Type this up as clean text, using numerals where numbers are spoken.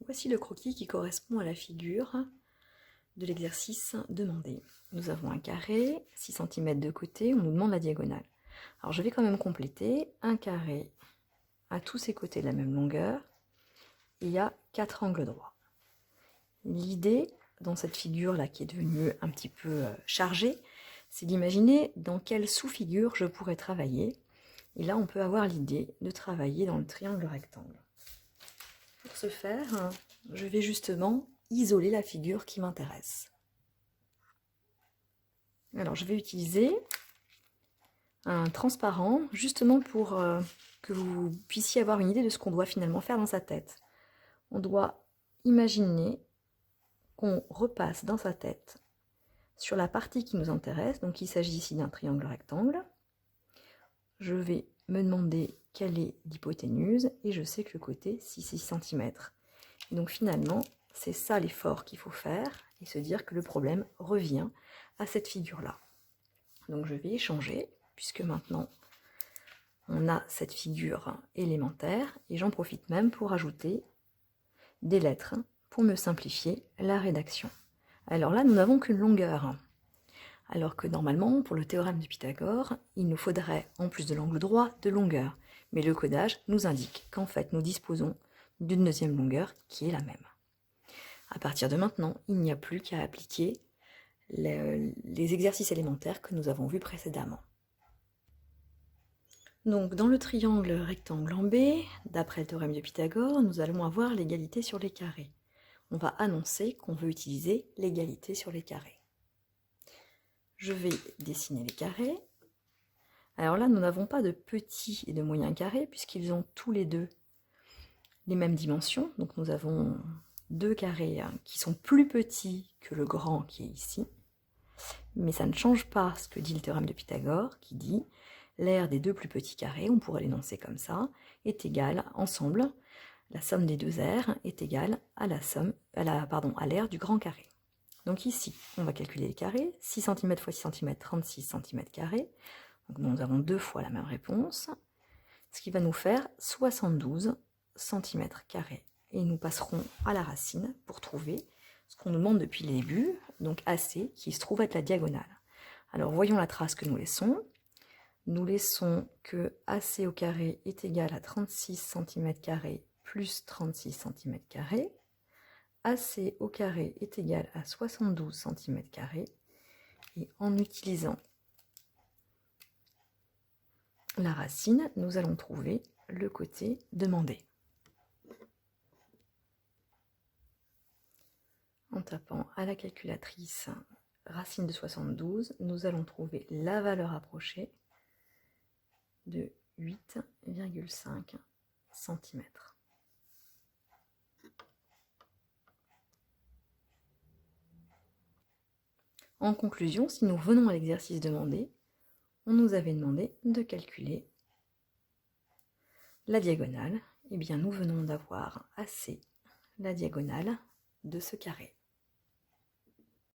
Voici le croquis qui correspond à la figure de l'exercice demandé. Nous avons un carré, 6 cm de côté, on nous demande la diagonale. Alors je vais quand même compléter un carré à tous ses côtés de la même longueur, et il y a 4 angles droits. L'idée dans cette figure-là qui est devenue un petit peu chargée, c'est d'imaginer dans quelle sous-figure je pourrais travailler. Et là, on peut avoir l'idée de travailler dans le triangle rectangle. Pour ce faire, je vais justement isoler la figure qui m'intéresse. Alors, je vais utiliser un transparent, justement pour que vous puissiez avoir une idée de ce qu'on doit finalement faire dans sa tête. On doit imaginer qu'on repasse dans sa tête sur la partie qui nous intéresse. Donc, il s'agit ici d'un triangle rectangle. Je vais me demander quelle est l'hypoténuse et je sais que le côté c'est 6 cm. Et donc finalement, c'est ça l'effort qu'il faut faire et se dire que le problème revient à cette figure-là. Donc je vais échanger puisque maintenant on a cette figure élémentaire et j'en profite même pour ajouter des lettres pour me simplifier la rédaction. Alors là, nous n'avons qu'une longueur. Alors que normalement, pour le théorème de Pythagore, il nous faudrait, en plus de l'angle droit, de longueur. Mais le codage nous indique qu'en fait, nous disposons d'une deuxième longueur qui est la même. À partir de maintenant, il n'y a plus qu'à appliquer les exercices élémentaires que nous avons vus précédemment. Donc, dans le triangle rectangle en B, d'après le théorème de Pythagore, nous allons avoir l'égalité sur les carrés. On va annoncer qu'on veut utiliser l'égalité sur les carrés. Je vais dessiner les carrés. Alors là, nous n'avons pas de petits et de moyens carrés puisqu'ils ont tous les deux les mêmes dimensions. Donc nous avons deux carrés qui sont plus petits que le grand qui est ici. Mais ça ne change pas ce que dit le théorème de Pythagore qui dit l'aire des deux plus petits carrés, on pourrait l'énoncer comme ça, est égale ensemble, la somme des deux aires est égale à l'aire du grand carré. Donc ici, on va calculer les carrés. 6 cm x 6 cm, 36 cm². Donc nous avons deux fois la même réponse, ce qui va nous faire 72 cm². Et nous passerons à la racine pour trouver ce qu'on nous demande depuis le début, donc AC, qui se trouve être la diagonale. Alors voyons la trace que nous laissons. Nous laissons que AC au carré est égal à 36 cm² plus 36 cm². AC au carré est égal à 72 cm², et en utilisant la racine, nous allons trouver le côté demandé. En tapant à la calculatrice racine de 72, nous allons trouver la valeur approchée de 8,5 cm. En conclusion, si nous venons à l'exercice demandé, on nous avait demandé de calculer la diagonale. Eh bien, nous venons d'avoir AC, la diagonale de ce carré.